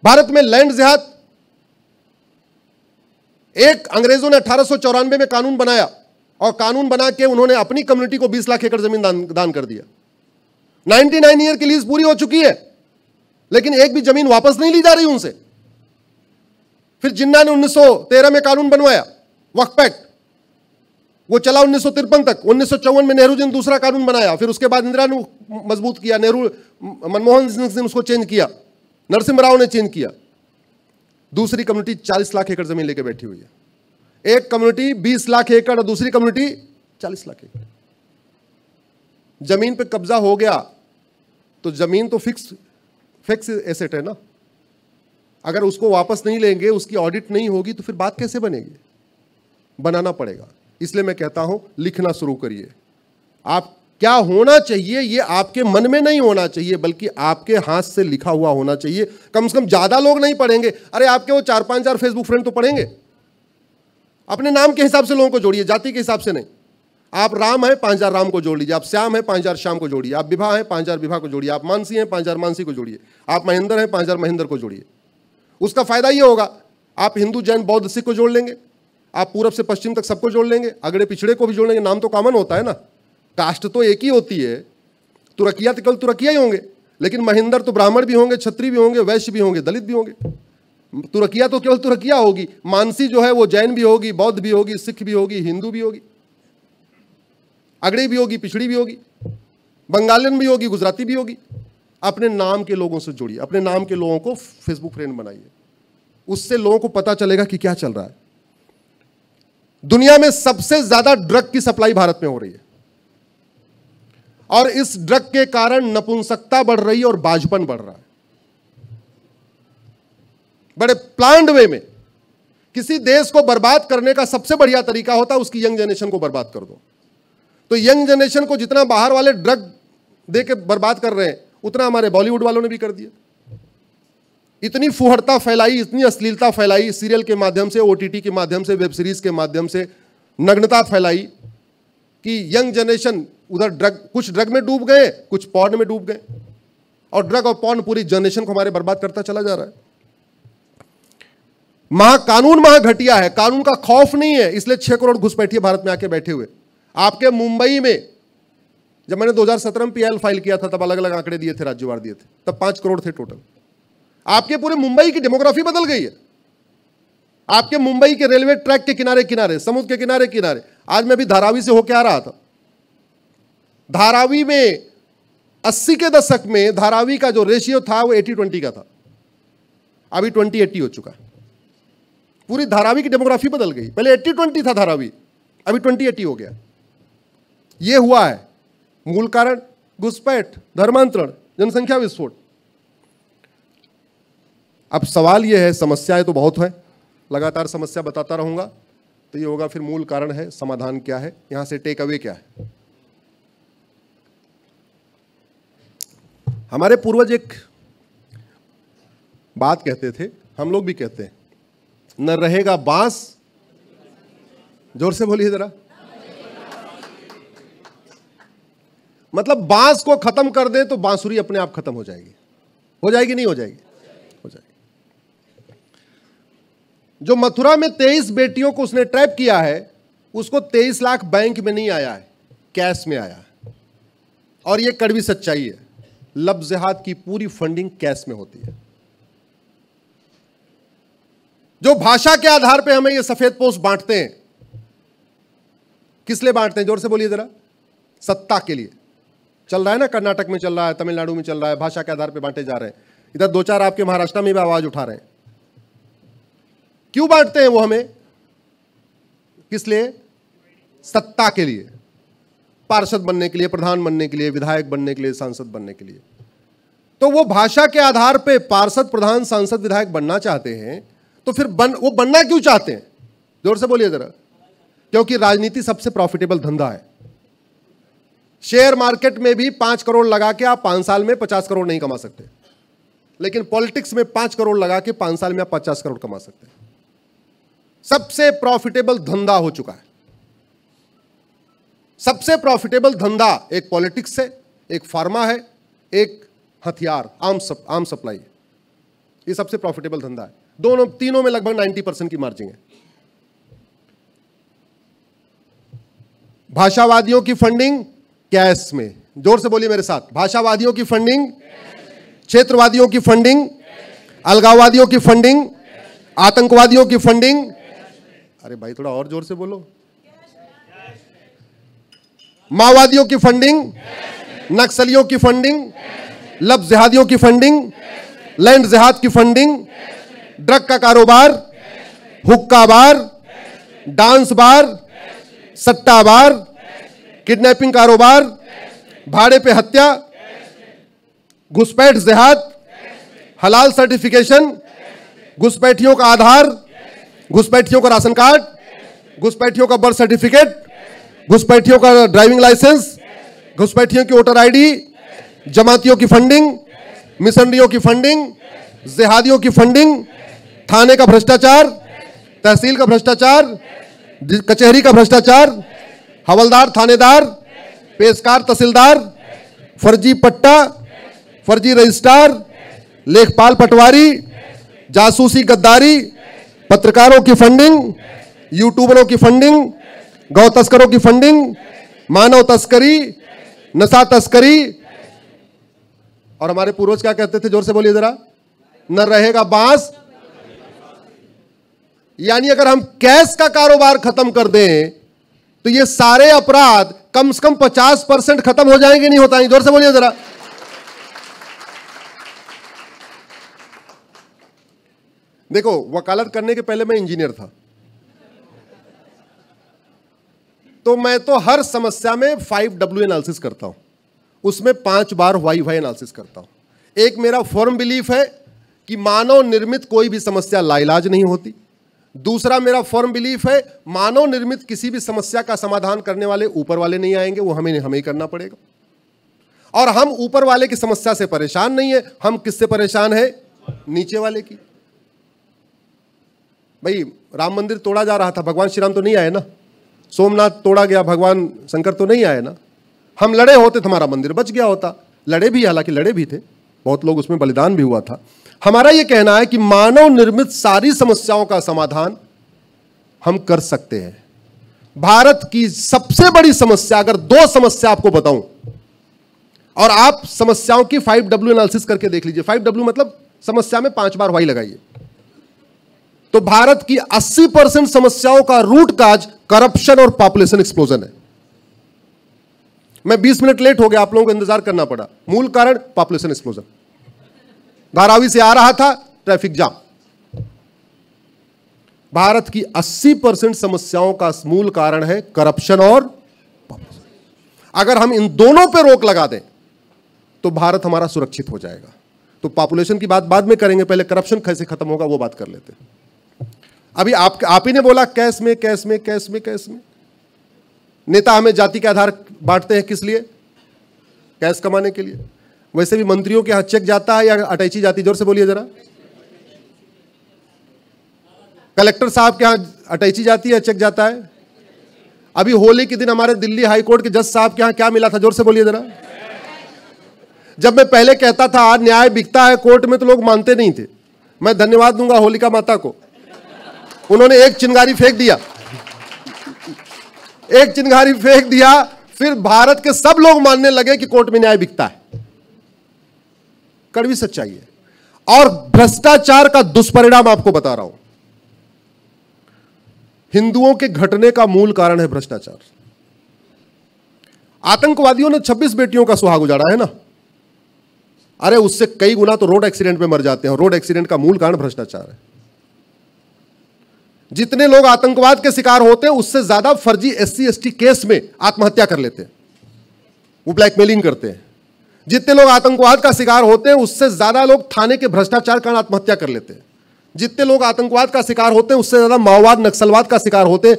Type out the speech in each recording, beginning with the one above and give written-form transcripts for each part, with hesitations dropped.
भारत में लैंड जिहाद, एक अंग्रेजों ने 1894 में कानून बनाया और कानून बना के उन्होंने अपनी कम्युनिटी को 20 लाख एकड़ जमीन दान कर दिया। 99 ईयर की लीज पूरी हो चुकी है, लेकिन एक भी जमीन वापस नहीं ली जा रही उनसे। फिर जिन्ना ने 1913 में कानून बनवाया, वक्फ एक्ट, वो चला 1953 तक। 1954 में नेहरू जी ने दूसरा कानून बनाया, फिर उसके बाद इंदिरा ने मजबूत किया, मनमोहन सिंह ने उसको चेंज किया, नरसिम्हा राव ने चेंज किया। दूसरी कम्युनिटी 40 लाख एकड़ जमीन लेके बैठी हुई है। एक कम्युनिटी 20 लाख एकड़ और दूसरी कम्युनिटी 40 लाख एकड़। जमीन पे कब्जा हो गया तो जमीन तो फिक्स एसेट है ना, अगर उसको वापस नहीं लेंगे, उसकी ऑडिट नहीं होगी तो फिर बात कैसे बनेगी? बनाना पड़ेगा। इसलिए मैं कहता हूं लिखना शुरू करिए। आप क्या होना चाहिए ये आपके मन में नहीं होना चाहिए, बल्कि आपके हाथ से लिखा हुआ होना चाहिए। कम से कम ज्यादा लोग नहीं पढ़ेंगे। अरे आपके वो 4-5 फेसबुक फ्रेंड तो पढ़ेंगे। अपने नाम के हिसाब से लोगों को जोड़िए, जाति के हिसाब से नहीं। आप राम है 5000 राम को जोड़ लीजिए, आप श्याम है 5000 श्याम को जोड़िए, आप विभा है 5000 विभा को जोड़िए, आप मानसी हैं 5000 मानसी को जोड़िए, आप महेंद्र हैं 5000 महेंद्र को जोड़िए। उसका फायदा ये होगा, आप हिंदू जैन बौद्ध सिख को जोड़ लेंगे, आप पूरब से पश्चिम तक सबको जोड़ लेंगे, अगड़े पिछड़े को भी जोड़ लेंगे। नाम तो कॉमन होता है ना, कास्ट तो एक ही होती है। तुरकिया तो केवल तुरकिया ही होंगे, लेकिन महेंद्र तो ब्राह्मण भी होंगे, क्षत्रिय भी होंगे, वैश्य भी होंगे, दलित भी होंगे। तुरकिया तो केवल तुरकिया होगी, मानसी जो है वो जैन भी होगी, बौद्ध भी होगी, सिख भी होगी, हिंदू भी होगी, अगड़ी भी होगी, पिछड़ी भी होगी, बंगालियन भी होगी, गुजराती भी होगी। अपने नाम के लोगों से जुड़िए, अपने नाम के लोगों को फेसबुक फ्रेंड बनाइए, उससे लोगों को पता चलेगा कि क्या चल रहा है। दुनिया में सबसे ज्यादा ड्रग की सप्लाई भारत में हो रही है, और इस ड्रग के कारण नपुंसकता बढ़ रही है और बाझपन बढ़ रहा है। बड़े प्लान्ड वे में किसी देश को बर्बाद करने का सबसे बढ़िया तरीका होता है उसकी यंग जनरेशन को बर्बाद कर दो। तो यंग जनरेशन को जितना बाहर वाले ड्रग दे के बर्बाद कर रहे हैं, उतना हमारे बॉलीवुड वालों ने भी कर दिया। इतनी फुहड़ता फैलाई, इतनी अश्लीलता फैलाई, सीरियल के माध्यम से, ओटीटी के माध्यम से, वेब सीरीज के माध्यम से नग्नता फैलाई कि यंग जनरेशन उधर कुछ ड्रग में डूब गए, कुछ पॉर्न में डूब गए, और ड्रग और पॉर्न पूरी जनरेशन को हमारे बर्बाद करता चला जा रहा है। कानून घटिया है, कानून का खौफ नहीं है, इसलिए 6 करोड़ घुसपैठिए भारत में आके बैठे हुए। आपके मुंबई में जब मैंने 2017 में पीएल फाइल किया था, तब अलग अलग आंकड़े दिए थे, राज्यवार दिए थे, तब 5 करोड़ थे टोटल। आपके पूरे मुंबई की डेमोग्राफी बदल गई है। आपके मुंबई के रेलवे ट्रैक के किनारे किनारे, समुद्र के किनारे किनारे, आज मैं भी धारावी से होके आ रहा था। धारावी में 80 के दशक में धारावी का जो रेशियो था वो 80-20 का था, अभी 20-80 हो चुका है। पूरी धारावी की डेमोग्राफी बदल गई। पहले 80-20 था धारावी, अभी 20-80 हो गया। यह हुआ है मूल कारण घुसपैठ, धर्मांतरण, जनसंख्या विस्फोट। अब सवाल यह है, समस्याएं तो बहुत है, लगातार समस्या बताता रहूंगा तो ये होगा, फिर मूल कारण है, समाधान क्या है, यहां से टेक अवे क्या है। हमारे पूर्वज एक बात कहते थे, हम लोग भी कहते हैं, न रहेगा बांस, जोर से बोलिए जरा, मतलब बांस को खत्म कर दे तो बांसुरी अपने आप खत्म हो जाएगी। हो जाएगी नहीं हो जाएगी? हो जाएगी। जो मथुरा में 23 बेटियों को उसने ट्रैप किया है, उसको 23 लाख बैंक में नहीं आया है, कैश में आया है। और यह कड़वी सच्चाई है, लव जिहाद की पूरी फंडिंग कैश में होती है। जो भाषा के आधार पे हमें ये सफेद पोस्ट बांटते हैं, किस लिए बांटते हैं? जोर से बोलिए जरा। सत्ता के लिए। चल रहा है ना, कर्नाटक में चल रहा है, तमिलनाडु में चल रहा है, भाषा के आधार पे बांटे जा रहे हैं। इधर 2-4 आपके महाराष्ट्र में भी आवाज उठा रहे हैं। क्यों बांटते हैं वो हमें? किस लिए? सत्ता के लिए, पार्षद बनने के लिए, प्रधान बनने के लिए, विधायक बनने के लिए, सांसद बनने के लिए। तो वो भाषा के आधार पे पार्षद, प्रधान, सांसद, विधायक बनना चाहते हैं, तो फिर वो बनना क्यों चाहते हैं? जोर से बोलिए जरा। क्योंकि राजनीति सबसे प्रॉफिटेबल धंधा है। शेयर मार्केट में भी 5 करोड़ लगा के आप 5 साल में 50 करोड़ नहीं कमा सकते, लेकिन पॉलिटिक्स में 5 करोड़ लगा के 5 साल में आप 50 करोड़ कमा सकते हैं। सबसे प्रॉफिटेबल धंधा हो चुका है। सबसे प्रॉफिटेबल धंधा एक पॉलिटिक्स है, एक फार्मा है, एक हथियार, आर्म सप्लाई। ये सबसे प्रॉफिटेबल धंधा है। दोनों तीनों में लगभग 90% की मार्जिन है। भाषावादियों की फंडिंग कैश में, जोर से बोलिए मेरे साथ, भाषावादियों की फंडिंग, क्षेत्रवादियों की फंडिंग, अलगाववादियों की फंडिंग, आतंकवादियों की फंडिंग, अरे भाई थोड़ा और जोर से बोलो, माओवादियों की फंडिंग, नक्सलियों की फंडिंग, लब जिहादियों की फंडिंग, लैंड जिहाद की फंडिंग, ड्रग का कारोबार, हुक्का बार, डांस बार, सट्टा बार, किडनैपिंग कारोबार, भाड़े पे हत्या, घुसपैठ जिहाद, हलाल सर्टिफिकेशन, घुसपैठियों का आधार, घुसपैठियों का राशन कार्ड, घुसपैठियों का बर्थ सर्टिफिकेट, घुसपैठियों का ड्राइविंग लाइसेंस, घुसपैठियों की वोटर आईडी, जमातियों की फंडिंग, मिशनरियों की फंडिंग, जिहादियों की फंडिंग, थाने का भ्रष्टाचार, तहसील का भ्रष्टाचार, कचहरी का भ्रष्टाचार, हवलदार थानेदार, पेशकार तहसीलदार, फर्जी पट्टा, फर्जी रजिस्ट्रार, लेखपाल पटवारी, जासूसी गद्दारी, पत्रकारों की फंडिंग, यूट्यूबरों की फंडिंग, गौ तस्करों की फंडिंग, मानव तस्करी, नशा तस्करी, और हमारे पूर्वज क्या कहते थे, जोर से बोलिए जरा, न रहेगा बांस। यानी अगर हम कैश का कारोबार खत्म कर दें तो ये सारे अपराध कम से कम 50% खत्म हो जाएंगे, नहीं होता है? जोर से बोलिए जरा। देखो, वकालत करने के पहले मैं इंजीनियर था, तो मैं तो हर समस्या में 5W एनालिसिस करता हूं, उसमें 5 बार वाई एनालिसिस करता हूं। एक मेरा फर्म बिलीफ है कि मानव निर्मित कोई भी समस्या लाइलाज नहीं होती। दूसरा मेरा फर्म बिलीफ है मानव निर्मित किसी भी समस्या का समाधान करने वाले ऊपर वाले नहीं आएंगे, वो हमें ही करना पड़ेगा। और हम ऊपर वाले की समस्या से परेशान नहीं है, हम किससे परेशान है? नीचे वाले की। भाई राम मंदिर तोड़ा जा रहा था, भगवान श्री राम तो नहीं आए ना। सोमनाथ तोड़ा गया, भगवान शंकर तो नहीं आए ना। हम लड़े होते तो हमारा मंदिर बच गया होता। लड़े भी, हालांकि लड़े भी थे, बहुत लोग उसमें बलिदान भी हुआ था। हमारा यह कहना है कि मानव निर्मित सारी समस्याओं का समाधान हम कर सकते हैं। भारत की सबसे बड़ी समस्या, अगर 2 समस्या आपको बताऊं, और आप समस्याओं की 5W एनालिसिस करके देख लीजिए। 5W मतलब समस्या में 5 बार वाई लगाइए, तो भारत की 80% समस्याओं का रूट काज करप्शन और पॉपुलेशन एक्सप्लोजन है। मैं 20 मिनट लेट हो गया, आप लोगों को इंतजार करना पड़ा। मूल कारण पॉपुलेशन एक्सप्लोजन। धारावी से आ रहा था, ट्रैफिक जाम। भारत की 80% समस्याओं का मूल कारण है करप्शन और पॉपुलेशन। अगर हम इन दोनों पे रोक लगा दें तो भारत हमारा सुरक्षित हो जाएगा। तो पॉपुलेशन की बात बाद में करेंगे, पहले करप्शन कैसे खत्म होगा वो बात कर लेते हैं। अभी आप ही ने बोला कैश में, कैश में, कैश में, कैश में। नेता हमें जाति के आधार बांटते हैं, किस लिए? कैश कमाने के लिए। वैसे भी मंत्रियों के यहां चेक जाता है या अटैची जाती? जोर से बोलिए जरा। कलेक्टर साहब के यहां अटैची जाती है, चेक जाता है? अभी होली के दिन हमारे दिल्ली हाई कोर्ट के जज साहब के यहां क्या मिला था? जोर से बोलिए जरा। जब मैं पहले कहता था आज न्याय बिकता है कोर्ट में, तो लोग मानते नहीं थे। मैं धन्यवाद दूंगा होलिका माता को, उन्होंने एक चिंगारी फेंक दिया, एक चिंगारी फेंक दिया, फिर भारत के सब लोग मानने लगे कि कोर्ट में न्याय बिकता है। कड़वी सच्चाई है। और भ्रष्टाचार का दुष्परिणाम आपको बता रहा हूं। हिंदुओं के घटने का मूल कारण है भ्रष्टाचार। आतंकवादियों ने 26 बेटियों का सुहाग उजाड़ा है ना। अरे उससे कई गुना तो रोड एक्सीडेंट में मर जाते हैं, और रोड एक्सीडेंट का मूल कारण भ्रष्टाचार है। जितने लोग आतंकवाद के शिकार होते हैं उससे ज्यादा फर्जी SC ST केस में आत्महत्या कर लेते हैं, वो ब्लैकमेलिंग करते हैं। जितने लोग आतंकवाद का शिकार होते हैं उससे ज्यादा लोग थाने के भ्रष्टाचार कारण आत्महत्या कर लेते हैं। जितने लोग आतंकवाद का शिकार होते हैं उससे ज्यादा माओवाद नक्सलवाद का शिकार होते हैं।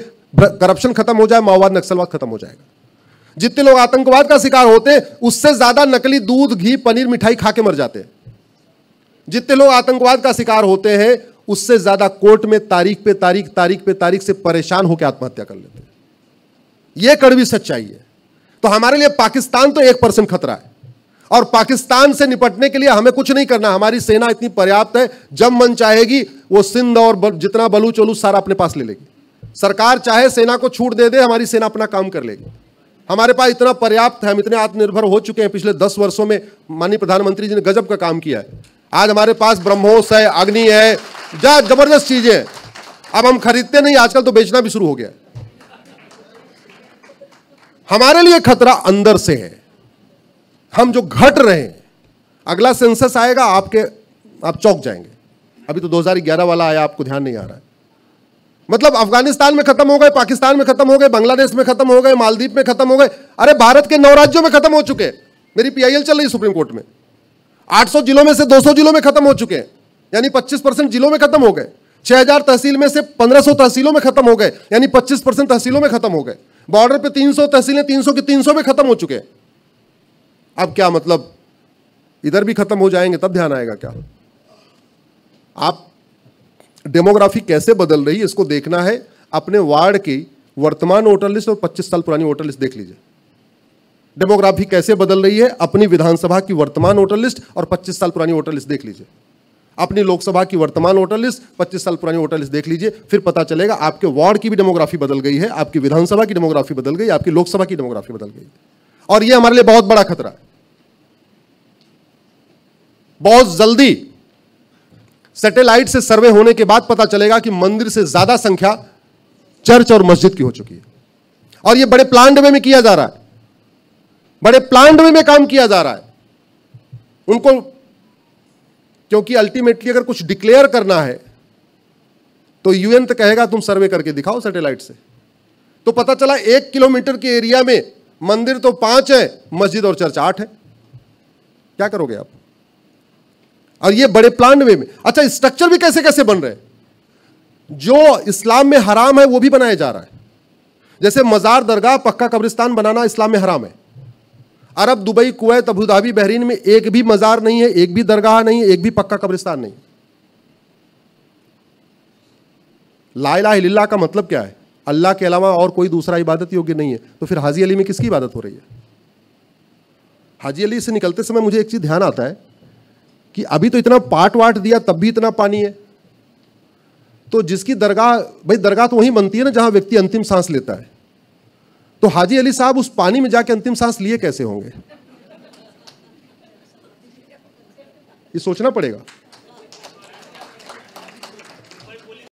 करप्शन खत्म हो जाए, माओवाद नक्सलवाद खत्म हो जाएगा। जितने लोग आतंकवाद का शिकार होते हैं उससे ज्यादा नकली दूध, घी, पनीर, मिठाई खा के मर जाते हैं। जितने लोग आतंकवाद का शिकार होते हैं उससे ज्यादा कोर्ट में तारीख पे तारीख, तारीख पे तारीख से परेशान होकर आत्महत्या कर लेते हैं। यह कड़वी सच्चाई है। तो हमारे लिए पाकिस्तान तो 1% खतरा है, और पाकिस्तान से निपटने के लिए हमें कुछ नहीं करना, हमारी सेना इतनी पर्याप्त है, जब मन चाहेगी वो सिंध और जितना बलूच वलूच सारा अपने पास ले लेगी। सरकार चाहे सेना को छूट दे दे, हमारी सेना अपना काम कर लेगी। हमारे पास इतना पर्याप्त है, हम इतने आत्मनिर्भर हो चुके हैं। पिछले 10 वर्षों में माननीय प्रधानमंत्री जी ने गजब का काम किया है। आज हमारे पास ब्रह्मोस है, अग्नि है, जबरदस्त चीजें हैं। अब हम खरीदते नहीं, आजकल तो बेचना भी शुरू हो गया। हमारे लिए खतरा अंदर से है, हम जो घट रहे हैं। अगला सेंसस आएगा, आप चौंक जाएंगे। अभी तो 2011 वाला आया, आपको ध्यान नहीं आ रहा है। मतलब अफगानिस्तान में खत्म हो गए, पाकिस्तान में खत्म हो गए, बांग्लादेश में खत्म हो गए, मालदीव में खत्म हो गए। अरे भारत के 9 राज्यों में खत्म हो चुके। मेरी पीआईएल चल रही सुप्रीम कोर्ट में। 800 जिलों में से 200 जिलों में खत्म हो चुके हैं, यानी 25% जिलों में खत्म हो गए। 6000 तहसील में से 1500 तहसीलों में खत्म हो गए, यानी 25% तहसीलों में खत्म हो गए। बॉर्डर पे 300 तहसीलें 300 की 300 में खत्म हो चुके हैं। अब क्या मतलब इधर भी खत्म हो जाएंगे तब ध्यान आएगा क्या? आप डेमोग्राफी कैसे बदल रही है इसको देखना है। अपने वार्ड की वर्तमान वोटर लिस्ट और 25 साल पुरानी वोटर लिस्ट देख लीजिए। डेमोग्राफी कैसे बदल रही है, अपनी विधानसभा की वर्तमान वोटर लिस्ट और 25 साल पुरानी वोटर लिस्ट देख लीजिए। अपनी लोकसभा की वर्तमान वोटर लिस्ट, 25 साल पुरानी वोटर लिस्ट देख लीजिए। फिर पता चलेगा आपके वार्ड की भी डेमोग्राफी बदल गई है, आपकी विधानसभा की डेमोग्राफी बदल गई, आपकी लोकसभा की डेमोग्राफी बदल गई। और यह हमारे लिए बहुत बड़ा खतरा है। बहुत जल्दी सैटेलाइट से सर्वे होने के बाद पता चलेगा कि मंदिर से ज्यादा संख्या चर्च और मस्जिद की हो चुकी है। और यह बड़े प्लान्ड वे में किया जा रहा है, बड़े प्लान्ड वे में काम किया जा रहा है उनको, क्योंकि अल्टीमेटली अगर कुछ डिक्लेयर करना है तो यूएन तो कहेगा तुम सर्वे करके दिखाओ सैटेलाइट से। तो पता चला 1 किलोमीटर के एरिया में मंदिर तो 5 है, मस्जिद और चर्च 8 है। क्या करोगे आप? और ये बड़े प्लान वे में। अच्छा, स्ट्रक्चर भी कैसे कैसे बन रहे हैं, जो इस्लाम में हराम है वो भी बनाया जा रहा है। जैसे मजार, दरगाह, पक्का कब्रिस्तान बनाना इस्लाम में हराम है। Arab, Dubai, Kuwait, Abu Dhabi, Bahrain में एक भी मजार नहीं है, एक भी दरगाह नहीं है, एक भी पक्का कब्रिस्तान नहीं। ला इलाहा इल्लल्लाह का मतलब क्या है? अल्लाह के अलावा और कोई दूसरा इबादत योग्य नहीं है। तो फिर हाजी अली में किसकी इबादत हो रही है? हाजी अली से निकलते समय मुझे एक चीज ध्यान आता है कि अभी तो इतना पाट वाट दिया तब भी इतना पानी है। तो जिसकी दरगाह, भाई दरगाह तो वहीं बनती है ना जहां व्यक्ति अंतिम सांस लेता है। तो हाजी अली साहब उस पानी में जाके अंतिम सांस लिए कैसे होंगे? ये सोचना पड़ेगा।